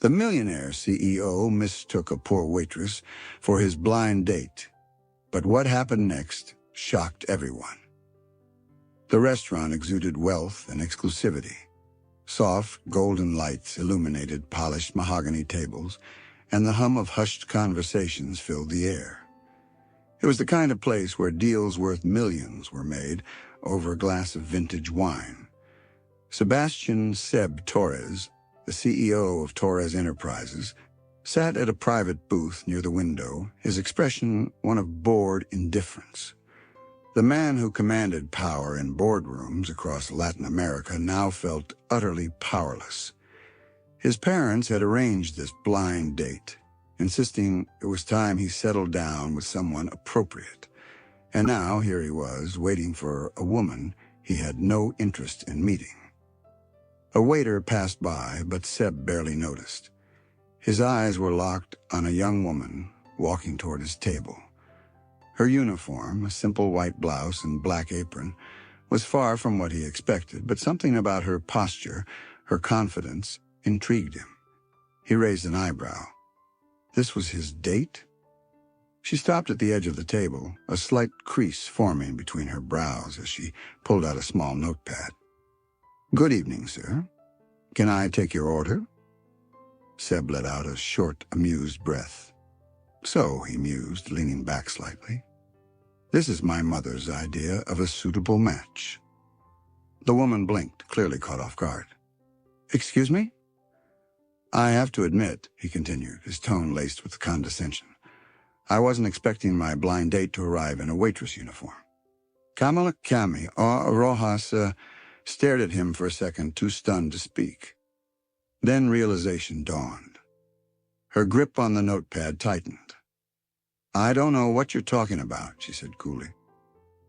The Millionaire CEO mistook a poor waitress for his blind date. But what happened next shocked everyone. The restaurant exuded wealth and exclusivity. Soft, golden lights illuminated polished mahogany tables, and the hum of hushed conversations filled the air. It was the kind of place where deals worth millions were made over a glass of vintage wine. Sebastian "Seb" Torres, the CEO of Torres Enterprises, sat at a private booth near the window, his expression one of bored indifference. The man who commanded power in boardrooms across Latin America now felt utterly powerless. His parents had arranged this blind date, insisting it was time he settled down with someone appropriate. And now here he was, waiting for a woman he had no interest in meeting. A waiter passed by, but Seb barely noticed. His eyes were locked on a young woman walking toward his table. Her uniform, a simple white blouse and black apron, was far from what he expected, but something about her posture, her confidence, intrigued him. He raised an eyebrow. This was his date? She stopped at the edge of the table, a slight crease forming between her brows as she pulled out a small notepad. "Good evening, sir. Can I take your order?" Seb let out a short, amused breath. "So," he mused, leaning back slightly, "this is my mother's idea of a suitable match." The woman blinked, clearly caught off guard. "Excuse me?" "I have to admit," he continued, his tone laced with condescension, "I wasn't expecting my blind date to arrive in a waitress uniform." Kamala Cami Rojas stared at him for a second, too stunned to speak. Then realization dawned. Her grip on the notepad tightened. "I don't know what you're talking about," she said coolly.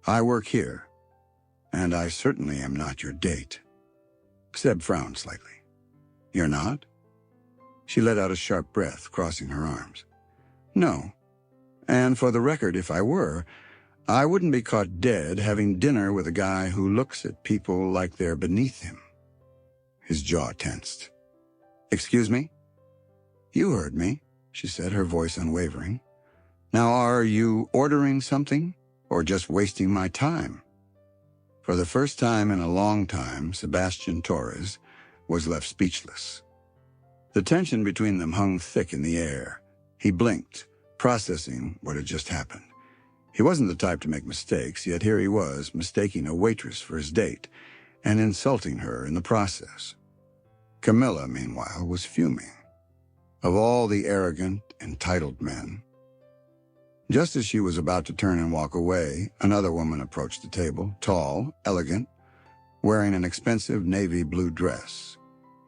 "I work here, and I certainly am not your date." Seb frowned slightly. "You're not?" She let out a sharp breath, crossing her arms. "No. And for the record, if I were, I wouldn't be caught dead having dinner with a guy who looks at people like they're beneath him." His jaw tensed. "Excuse me?" "You heard me," she said, her voice unwavering. "Now, are you ordering something, or just wasting my time?" For the first time in a long time, Sebastian Torres was left speechless. The tension between them hung thick in the air. He blinked, processing what had just happened. He wasn't the type to make mistakes, yet here he was, mistaking a waitress for his date, and insulting her in the process. Camilla, meanwhile, was fuming. Of all the arrogant, entitled men. Just as she was about to turn and walk away, another woman approached the table, tall, elegant, wearing an expensive navy blue dress.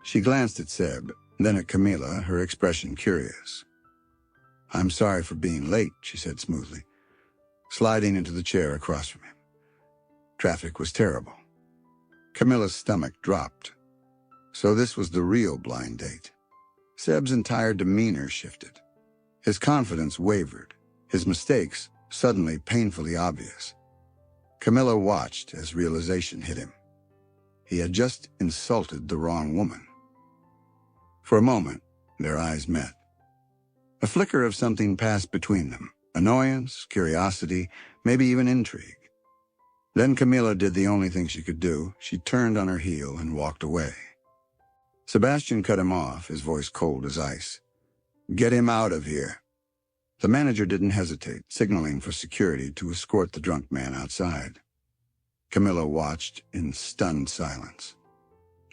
She glanced at Seb, then at Camilla, her expression curious. "I'm sorry for being late," she said smoothly, sliding into the chair across from him. Traffic was terrible. Camilla's stomach dropped. So this was the real blind date. Seb's entire demeanor shifted. His confidence wavered, his mistakes suddenly painfully obvious. Camilla watched as realization hit him. He had just insulted the wrong woman. For a moment, their eyes met. A flicker of something passed between them. Annoyance, curiosity, maybe even intrigue. Then Camilla did the only thing she could do. She turned on her heel and walked away. Sebastian cut him off, his voice cold as ice. "Get him out of here." The manager didn't hesitate, signaling for security to escort the drunk man outside. Camilla watched in stunned silence.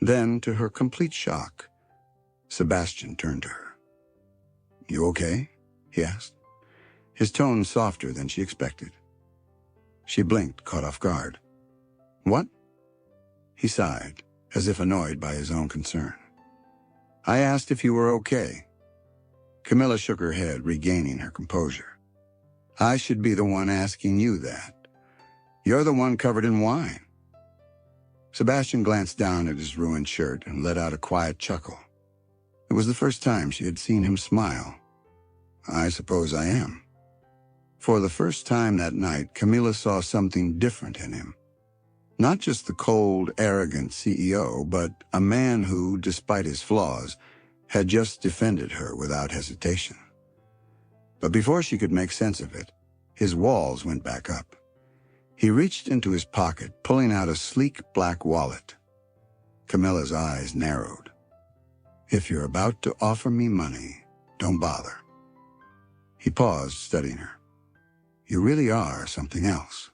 Then, to her complete shock, Sebastian turned to her. "You okay?" he asked, his tone softer than she expected. She blinked, caught off guard. "What?" He sighed, as if annoyed by his own concern. "I asked if you were okay." Camilla shook her head, regaining her composure. "I should be the one asking you that. You're the one covered in wine." Sebastian glanced down at his ruined shirt and let out a quiet chuckle. It was the first time she had seen him smile. "I suppose I am." For the first time that night, Camilla saw something different in him. Not just the cold, arrogant CEO, but a man who, despite his flaws, had just defended her without hesitation. But before she could make sense of it, his walls went back up. He reached into his pocket, pulling out a sleek black wallet. Camilla's eyes narrowed. "If you're about to offer me money, don't bother." He paused, studying her. "You really are something else."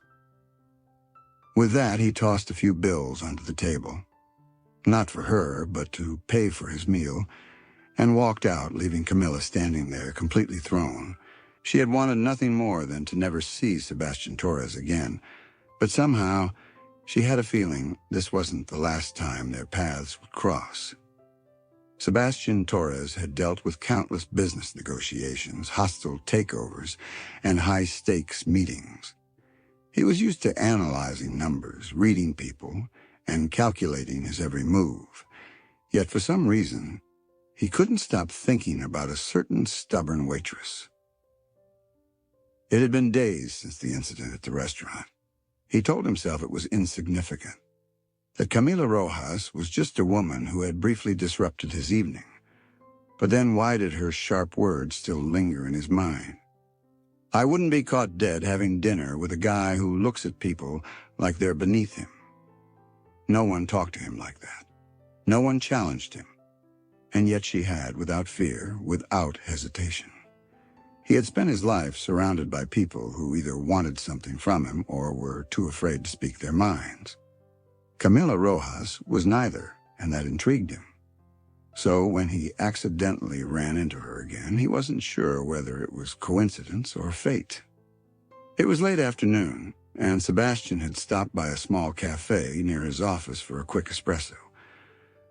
With that, he tossed a few bills onto the table. Not for her, but to pay for his meal, and walked out, leaving Camilla standing there, completely thrown. She had wanted nothing more than to never see Sebastian Torres again, but somehow she had a feeling this wasn't the last time their paths would cross. Sebastian Torres had dealt with countless business negotiations, hostile takeovers, and high-stakes meetings. He was used to analyzing numbers, reading people, and calculating his every move. Yet for some reason, he couldn't stop thinking about a certain stubborn waitress. It had been days since the incident at the restaurant. He told himself it was insignificant, that Camila Rojas was just a woman who had briefly disrupted his evening. But then why did her sharp words still linger in his mind? "I wouldn't be caught dead having dinner with a guy who looks at people like they're beneath him." No one talked to him like that. No one challenged him. And yet she had, without fear, without hesitation. He had spent his life surrounded by people who either wanted something from him or were too afraid to speak their minds. Camila Rojas was neither, and that intrigued him. So when he accidentally ran into her again, he wasn't sure whether it was coincidence or fate. It was late afternoon, and Sebastian had stopped by a small cafe near his office for a quick espresso.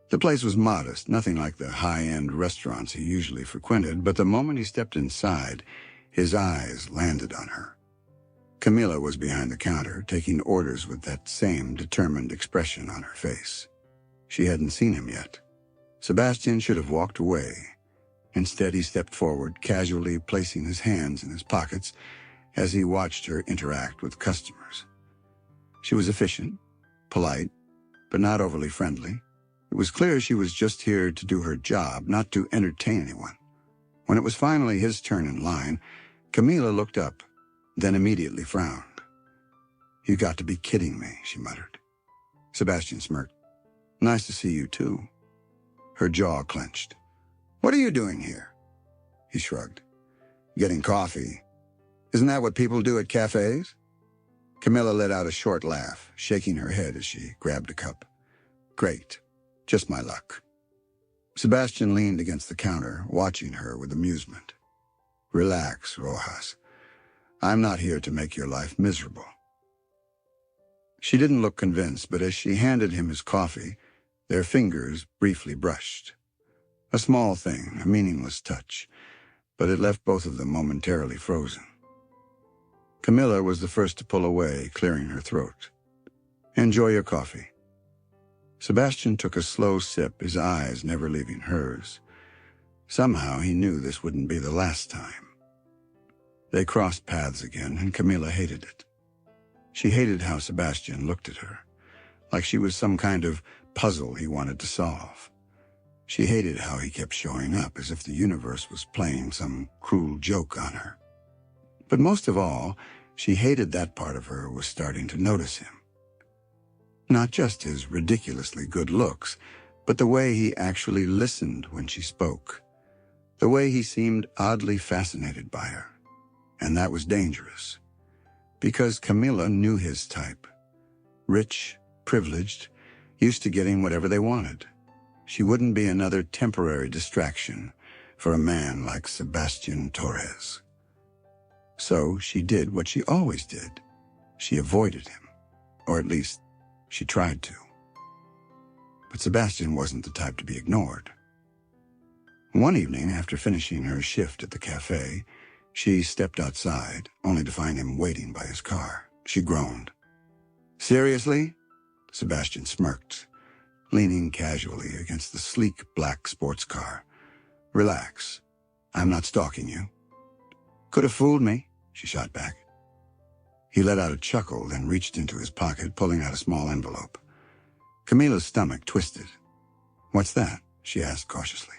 The place was modest, nothing like the high-end restaurants he usually frequented, but the moment he stepped inside, his eyes landed on her. Camila was behind the counter, taking orders with that same determined expression on her face. She hadn't seen him yet. Sebastian should have walked away. Instead, he stepped forward, casually placing his hands in his pockets as he watched her interact with customers. She was efficient, polite, but not overly friendly. It was clear she was just here to do her job, not to entertain anyone. When it was finally his turn in line, Camila looked up, then immediately frowned. "You got to be kidding me," she muttered. Sebastian smirked. "Nice to see you, too." Her jaw clenched. "What are you doing here?" He shrugged. "Getting coffee. Isn't that what people do at cafes?" Camilla let out a short laugh, shaking her head as she grabbed a cup. "Great. Just my luck." Sebastian leaned against the counter, watching her with amusement. "Relax, Rojas. I'm not here to make your life miserable." She didn't look convinced, but as she handed him his coffee, their fingers briefly brushed. A small thing, a meaningless touch, but it left both of them momentarily frozen. Camilla was the first to pull away, clearing her throat. "Enjoy your coffee." Sebastian took a slow sip, his eyes never leaving hers. Somehow he knew this wouldn't be the last time. They crossed paths again, and Camilla hated it. She hated how Sebastian looked at her, like she was some kind of puzzle he wanted to solve. She hated how he kept showing up, as if the universe was playing some cruel joke on her. But most of all, she hated that part of her was starting to notice him. Not just his ridiculously good looks, but the way he actually listened when she spoke. The way he seemed oddly fascinated by her. And that was dangerous. Because Camilla knew his type. Rich, privileged, used to getting whatever they wanted. She wouldn't be another temporary distraction for a man like Sebastian Torres. So she did what she always did. She avoided him. Or at least, she tried to. But Sebastian wasn't the type to be ignored. One evening, after finishing her shift at the cafe, she stepped outside, only to find him waiting by his car. She groaned. "Seriously?" Sebastian smirked, leaning casually against the sleek black sports car. "Relax. I'm not stalking you." "Could have fooled me," she shot back. He let out a chuckle, then reached into his pocket, pulling out a small envelope. Camilla's stomach twisted. "What's that?" she asked cautiously.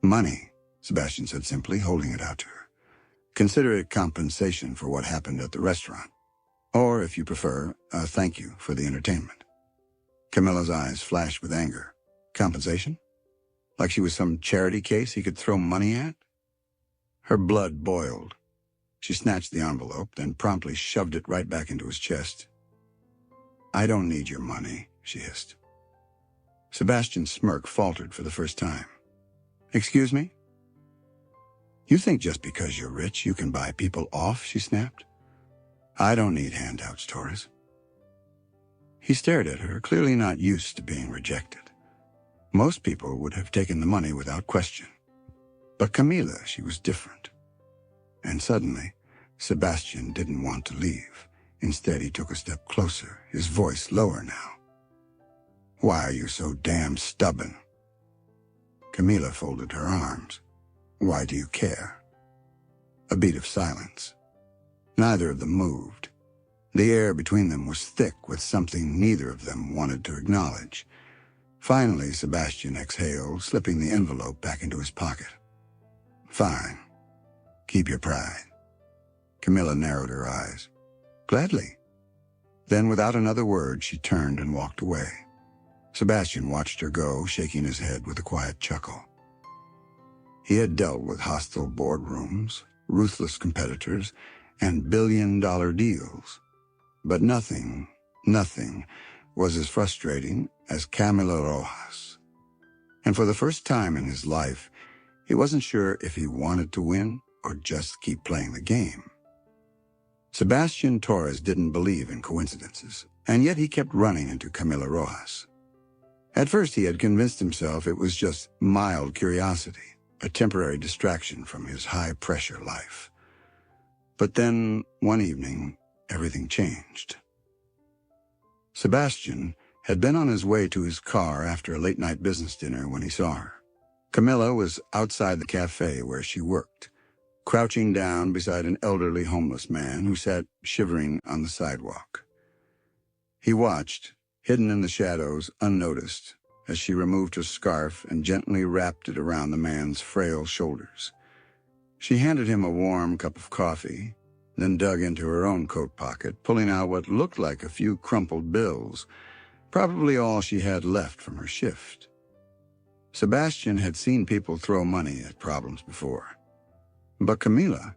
Money, Sebastian said simply, holding it out to her. Consider it compensation for what happened at the restaurant. Or, if you prefer, a thank you for the entertainment. Camilla's eyes flashed with anger. Compensation? Like she was some charity case he could throw money at? Her blood boiled. She snatched the envelope, then promptly shoved it right back into his chest. I don't need your money, she hissed. Sebastian's smirk faltered for the first time. Excuse me? You think just because you're rich you can buy people off, she snapped. I don't need handouts, Torres. He stared at her, clearly not used to being rejected. Most people would have taken the money without question. But Camila, she was different. And suddenly, Sebastian didn't want to leave. Instead, he took a step closer, his voice lower now. Why are you so damn stubborn? Camila folded her arms. Why do you care? A beat of silence. Neither of them moved. The air between them was thick with something neither of them wanted to acknowledge. Finally, Sebastian exhaled, slipping the envelope back into his pocket. Fine. Keep your pride. Camilla narrowed her eyes. Gladly. Then, without another word, she turned and walked away. Sebastian watched her go, shaking his head with a quiet chuckle. He had dealt with hostile boardrooms, ruthless competitors, and billion-dollar deals. But nothing was as frustrating as Camila Rojas. And for the first time in his life, he wasn't sure if he wanted to win or just keep playing the game. Sebastian Torres didn't believe in coincidences, and yet he kept running into Camila Rojas. At first he had convinced himself it was just mild curiosity, a temporary distraction from his high-pressure life. But then, one evening, everything changed. Sebastian had been on his way to his car after a late-night business dinner when he saw her. Camilla was outside the cafe where she worked, crouching down beside an elderly homeless man who sat shivering on the sidewalk. He watched, hidden in the shadows, unnoticed, as she removed her scarf and gently wrapped it around the man's frail shoulders. She handed him a warm cup of coffee, then dug into her own coat pocket, pulling out what looked like a few crumpled bills, probably all she had left from her shift. Sebastian had seen people throw money at problems before. But Camila,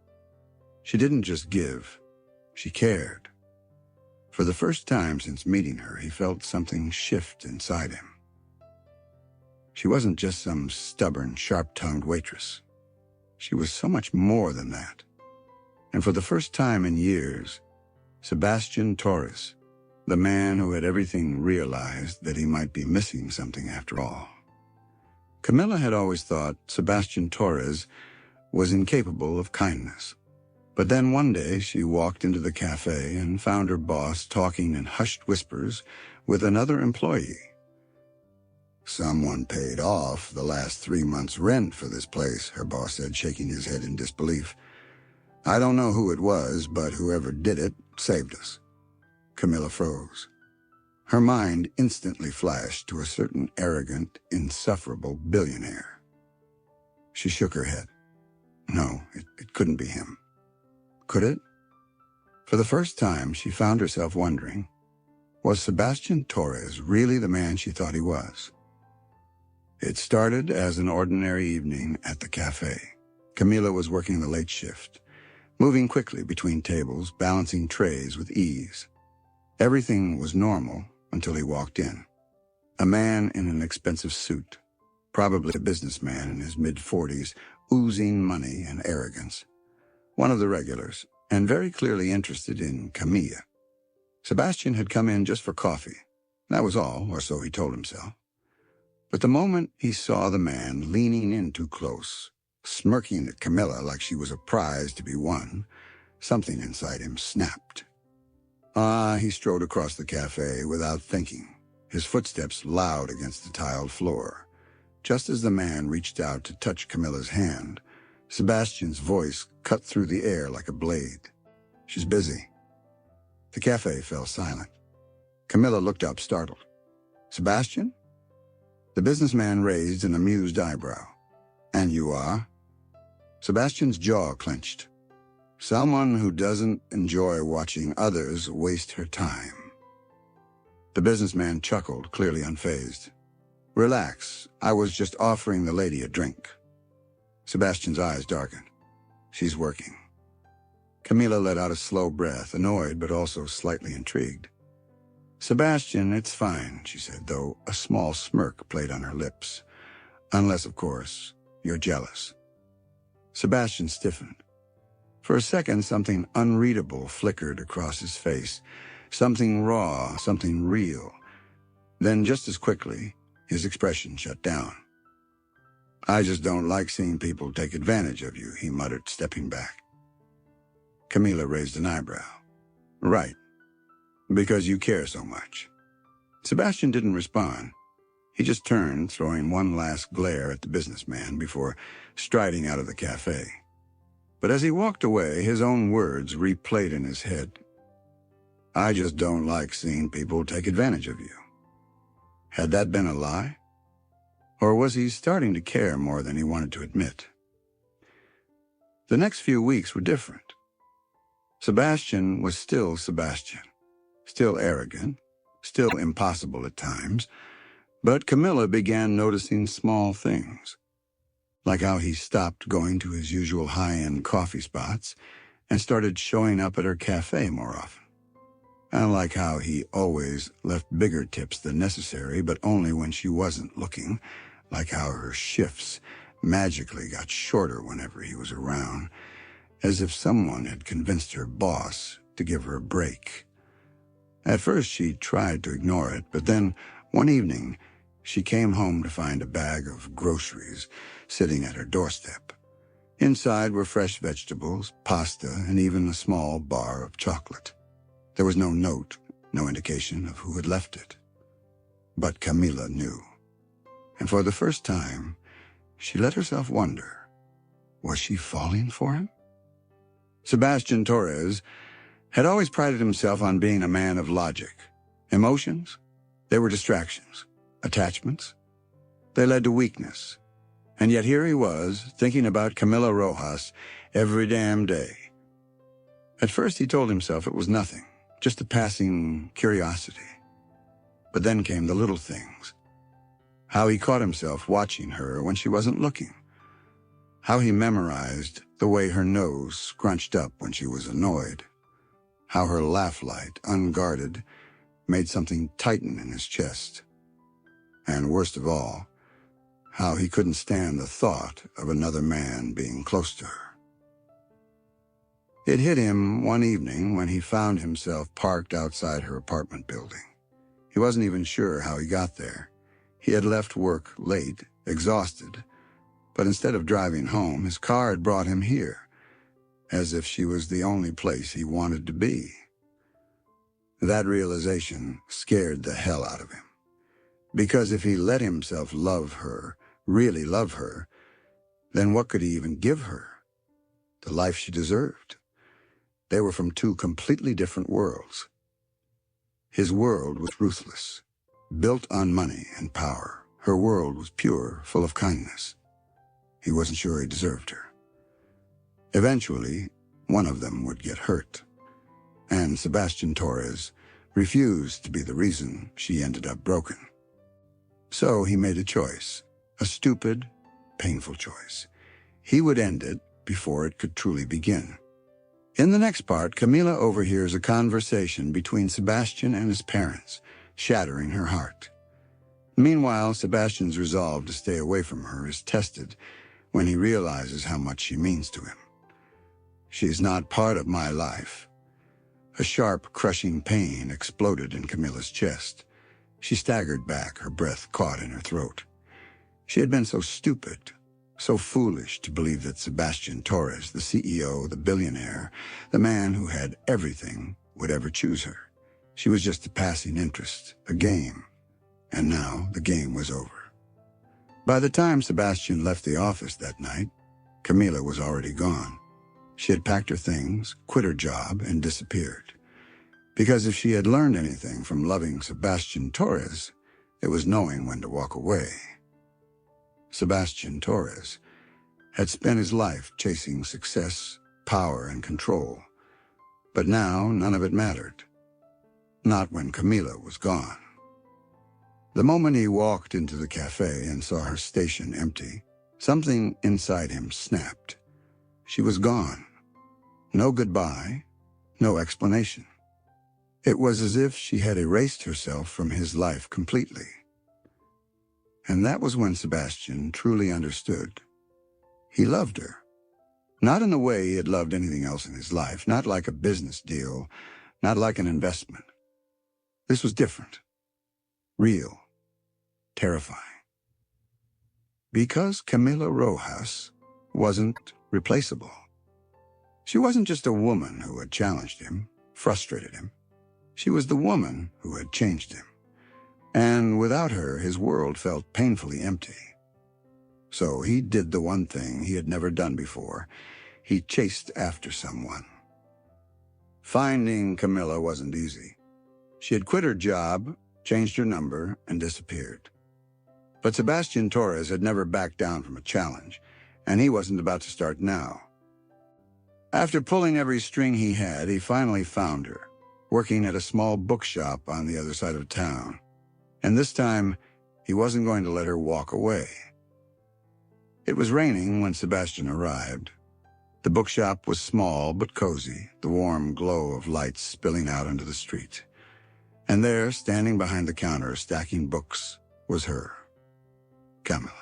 she didn't just give, she cared. For the first time since meeting her, he felt something shift inside him. She wasn't just some stubborn, sharp-tongued waitress. She was so much more than that. And for the first time in years, Sebastian Torres, the man who had everything, realized that he might be missing something after all. Camilla had always thought Sebastian Torres was incapable of kindness. But then one day she walked into the cafe and found her boss talking in hushed whispers with another employee. Someone paid off the last 3 months' rent for this place, her boss said, shaking his head in disbelief. I don't know who it was, but whoever did it saved us. Camilla froze. Her mind instantly flashed to a certain arrogant, insufferable billionaire. She shook her head. No, it couldn't be him. Could it? For the first time, she found herself wondering, was Sebastian Torres really the man she thought he was? It started as an ordinary evening at the cafe. Camila was working the late shift, moving quickly between tables, balancing trays with ease. Everything was normal until he walked in. A man in an expensive suit, probably a businessman in his mid-40s, oozing money and arrogance. One of the regulars, and very clearly interested in Camilla. Sebastian had come in just for coffee. That was all, or so he told himself. But the moment he saw the man leaning in too close, smirking at Camilla like she was a prize to be won, something inside him snapped. He strode across the cafe without thinking, his footsteps loud against the tiled floor. Just as the man reached out to touch Camilla's hand, Sebastian's voice cut through the air like a blade. She's busy. The cafe fell silent. Camilla looked up, startled. Sebastian? The businessman raised an amused eyebrow. And you are? Sebastian's jaw clenched. Someone who doesn't enjoy watching others waste her time. The businessman chuckled, clearly unfazed. Relax, I was just offering the lady a drink. Sebastian's eyes darkened. She's working. Camila let out a slow breath, annoyed but also slightly intrigued. Sebastian, it's fine, she said, though a small smirk played on her lips. Unless, of course, you're jealous. Sebastian stiffened. For a second, something unreadable flickered across his face. Something raw, something real. Then, just as quickly, his expression shut down. I just don't like seeing people take advantage of you, he muttered, stepping back. Camila raised an eyebrow. Right. Because you care so much. Sebastian didn't respond. He just turned, throwing one last glare at the businessman before striding out of the cafe. But as he walked away, his own words replayed in his head. I just don't like seeing people take advantage of you. Had that been a lie? Or was he starting to care more than he wanted to admit? The next few weeks were different. Sebastian was still Sebastian, still arrogant, still impossible at times, but Camila began noticing small things, like how he stopped going to his usual high-end coffee spots and started showing up at her cafe more often. And like how he always left bigger tips than necessary, but only when she wasn't looking, like how her shifts magically got shorter whenever he was around, as if someone had convinced her boss to give her a break. At first she tried to ignore it, but then one evening she came home to find a bag of groceries sitting at her doorstep. Inside were fresh vegetables, pasta, and even a small bar of chocolate. There was no note, no indication of who had left it. But Camila knew. And for the first time, she let herself wonder, was she falling for him? Sebastian Torres had always prided himself on being a man of logic. Emotions, they were distractions. Attachments, they led to weakness. And yet here he was, thinking about Camila Rojas every damn day. At first he told himself it was nothing, just a passing curiosity. But then came the little things. How he caught himself watching her when she wasn't looking. How he memorized the way her nose scrunched up when she was annoyed. How her laugh light, unguarded, made something tighten in his chest. And worst of all, how he couldn't stand the thought of another man being close to her. It hit him one evening when he found himself parked outside her apartment building. He wasn't even sure how he got there. He had left work late, exhausted, but instead of driving home, his car had brought him here, as if she was the only place he wanted to be. That realization scared the hell out of him. Because if he let himself love her, really love her, then what could he even give her? The life she deserved. They were from two completely different worlds. His world was ruthless, built on money and power. Her world was pure, full of kindness. He wasn't sure he deserved her. Eventually, one of them would get hurt. And Sebastian Torres refused to be the reason she ended up broken. So he made a choice, a stupid, painful choice. He would end it before it could truly begin. In the next part, Camila overhears a conversation between Sebastian and his parents, shattering her heart. Meanwhile, Sebastian's resolve to stay away from her is tested when he realizes how much she means to him. She's not part of my life. A sharp, crushing pain exploded in Camila's chest. She staggered back, her breath caught in her throat. She had been so stupid, so foolish to believe that Sebastian Torres, the CEO, the billionaire, the man who had everything, would ever choose her. She was just a passing interest, a game. And now the game was over. By the time Sebastian left the office that night, Camila was already gone. She had packed her things, quit her job, and disappeared. Because if she had learned anything from loving Sebastian Torres, it was knowing when to walk away. Sebastian Torres had spent his life chasing success, power, and control. But now none of it mattered. Not when Camila was gone. The moment he walked into the cafe and saw her station empty, something inside him snapped. She was gone. No goodbye, no explanation. It was as if she had erased herself from his life completely. And that was when Sebastian truly understood. He loved her. Not in the way he had loved anything else in his life, not like a business deal, not like an investment. This was different. Real. Terrifying. Because Camila Rojas wasn't replaceable. She wasn't just a woman who had challenged him, frustrated him. She was the woman who had changed him. And without her, his world felt painfully empty. So he did the one thing he had never done before. He chased after someone. Finding Camila wasn't easy. She had quit her job, changed her number, and disappeared. But Sebastian Torres had never backed down from a challenge, and he wasn't about to start now. After pulling every string he had, he finally found her, working at a small bookshop on the other side of town. And this time, he wasn't going to let her walk away. It was raining when Sebastian arrived. The bookshop was small but cozy, the warm glow of lights spilling out onto the street. And there, standing behind the counter, stacking books, was her, Camila.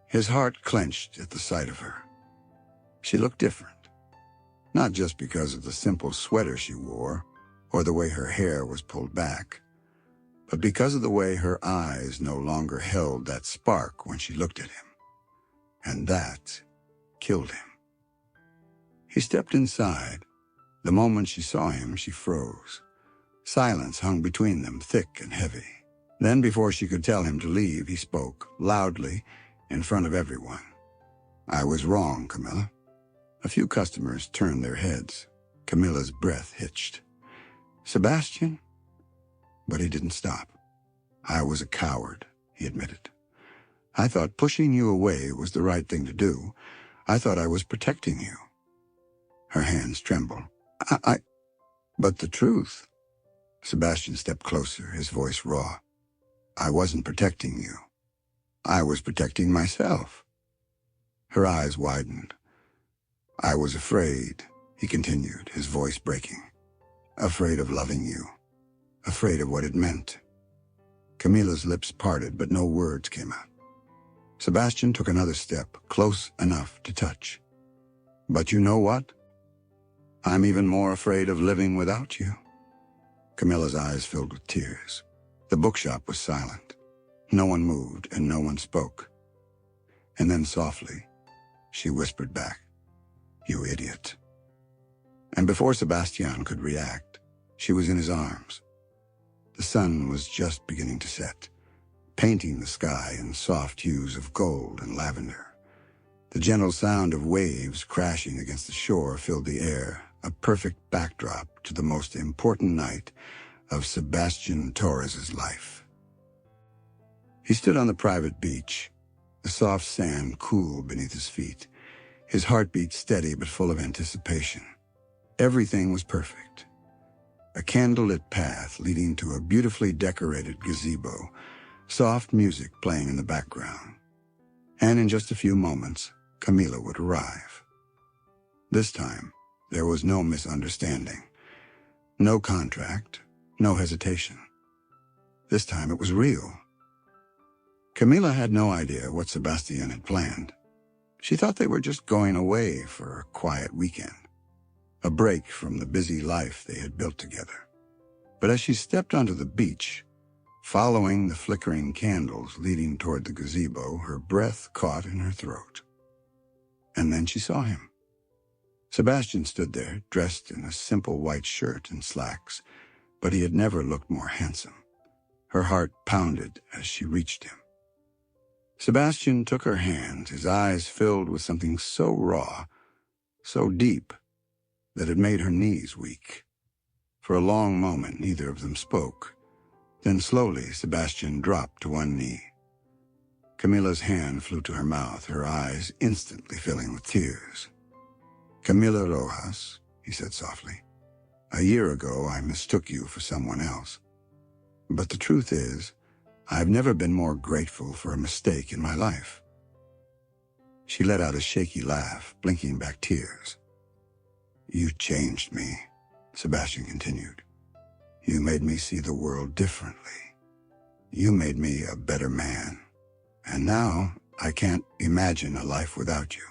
His heart clenched at the sight of her. She looked different. Not just because of the simple sweater she wore, or the way her hair was pulled back, but because of the way her eyes no longer held that spark when she looked at him. And that killed him. He stepped inside. The moment she saw him, she froze. Silence hung between them, thick and heavy. Then, before she could tell him to leave, he spoke, loudly, in front of everyone. "I was wrong, Camila." A few customers turned their heads. Camila's breath hitched. "Sebastian?" But he didn't stop. "I was a coward," he admitted. "I thought pushing you away was the right thing to do. I thought I was protecting you." Her hands trembled. But the truth." Sebastian stepped closer, his voice raw. "I wasn't protecting you. I was protecting myself." Her eyes widened. "I was afraid," he continued, his voice breaking. "Afraid of loving you. Afraid of what it meant." Camila's lips parted, but no words came out. Sebastian took another step, close enough to touch. "But you know what? I'm even more afraid of living without you." Camila's eyes filled with tears. The bookshop was silent. No one moved and no one spoke. And then softly, she whispered back, "You idiot." And before Sebastian could react, she was in his arms. The sun was just beginning to set, painting the sky in soft hues of gold and lavender. The gentle sound of waves crashing against the shore filled the air, a perfect backdrop to the most important night of Sebastian Torres's life. He stood on the private beach, the soft sand cool beneath his feet, his heartbeat steady but full of anticipation. Everything was perfect. A candlelit path leading to a beautifully decorated gazebo, soft music playing in the background. And in just a few moments, Camila would arrive. This time, there was no misunderstanding, no contract, no hesitation. This time it was real. Camila had no idea what Sebastian had planned. She thought they were just going away for a quiet weekend, a break from the busy life they had built together. But as she stepped onto the beach, following the flickering candles leading toward the gazebo, her breath caught in her throat. And then she saw him. Sebastian stood there, dressed in a simple white shirt and slacks, but he had never looked more handsome. Her heart pounded as she reached him. Sebastian took her hand, his eyes filled with something so raw, so deep, that it made her knees weak. For a long moment, neither of them spoke. Then slowly, Sebastian dropped to one knee. Camila's hand flew to her mouth, her eyes instantly filling with tears. "Camila Rojas," he said softly, "a year ago I mistook you for someone else. But the truth is, I've never been more grateful for a mistake in my life." She let out a shaky laugh, blinking back tears. "You changed me," Sebastian continued. "You made me see the world differently. You made me a better man. And now I can't imagine a life without you."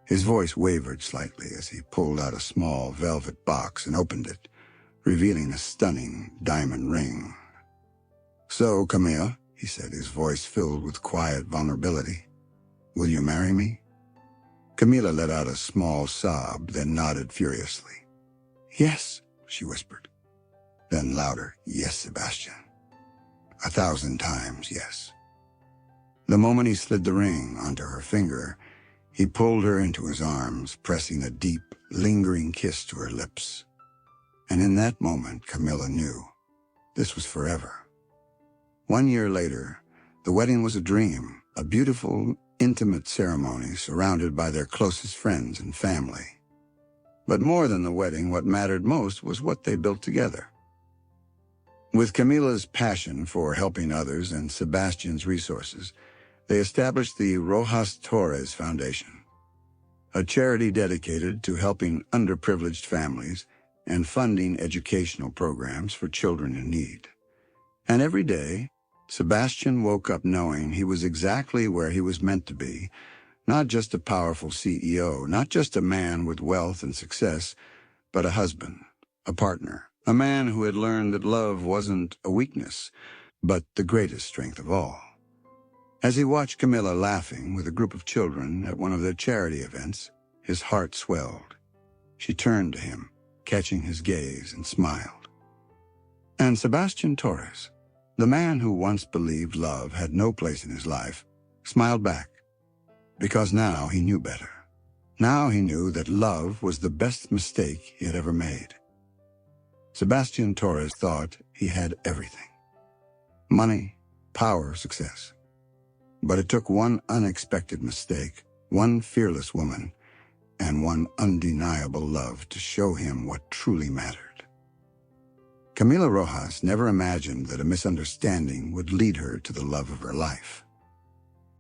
His voice wavered slightly as he pulled out a small velvet box and opened it, revealing a stunning diamond ring. "So, Camila," he said, his voice filled with quiet vulnerability, "will you marry me?" Camila let out a small sob, then nodded furiously. "Yes," she whispered. Then louder, "Yes, Sebastian. 1,000 times yes." The moment he slid the ring onto her finger, he pulled her into his arms, pressing a deep, lingering kiss to her lips. And in that moment, Camila knew this was forever. 1 year later, the wedding was a dream, a beautiful, intimate ceremony surrounded by their closest friends and family. But more than the wedding, what mattered most was what they built together. With Camila's passion for helping others and Sebastian's resources, they established the Rojas Torres Foundation, a charity dedicated to helping underprivileged families and funding educational programs for children in need. And every day, Sebastian woke up knowing he was exactly where he was meant to be, not just a powerful CEO, not just a man with wealth and success, but a husband, a partner, a man who had learned that love wasn't a weakness, but the greatest strength of all. As he watched Camila laughing with a group of children at one of their charity events, his heart swelled. She turned to him, catching his gaze, and smiled. And Sebastian Torres, the man who once believed love had no place in his life, smiled back, because now he knew better. Now he knew that love was the best mistake he had ever made. Sebastian Torres thought he had everything: money, power, success. But it took one unexpected mistake, one fearless woman, and one undeniable love to show him what truly mattered. Camila Rojas never imagined that a misunderstanding would lead her to the love of her life.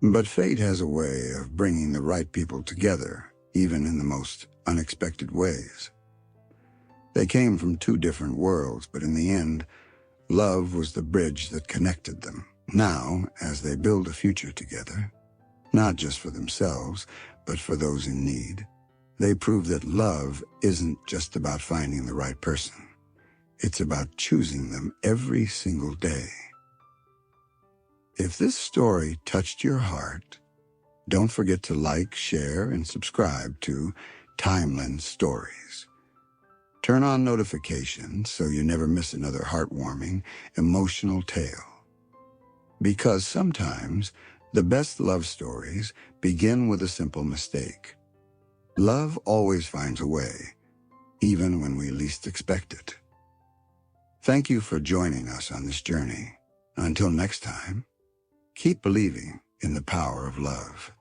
But fate has a way of bringing the right people together, even in the most unexpected ways. They came from two different worlds, but in the end, love was the bridge that connected them. Now, as they build a future together, not just for themselves, but for those in need, they prove that love isn't just about finding the right person. It's about choosing them every single day. If this story touched your heart, don't forget to like, share, and subscribe to Timeline Stories. Turn on notifications so you never miss another heartwarming, emotional tale. Because sometimes the best love stories begin with a simple mistake. Love always finds a way, even when we least expect it. Thank you for joining us on this journey. Until next time, keep believing in the power of love.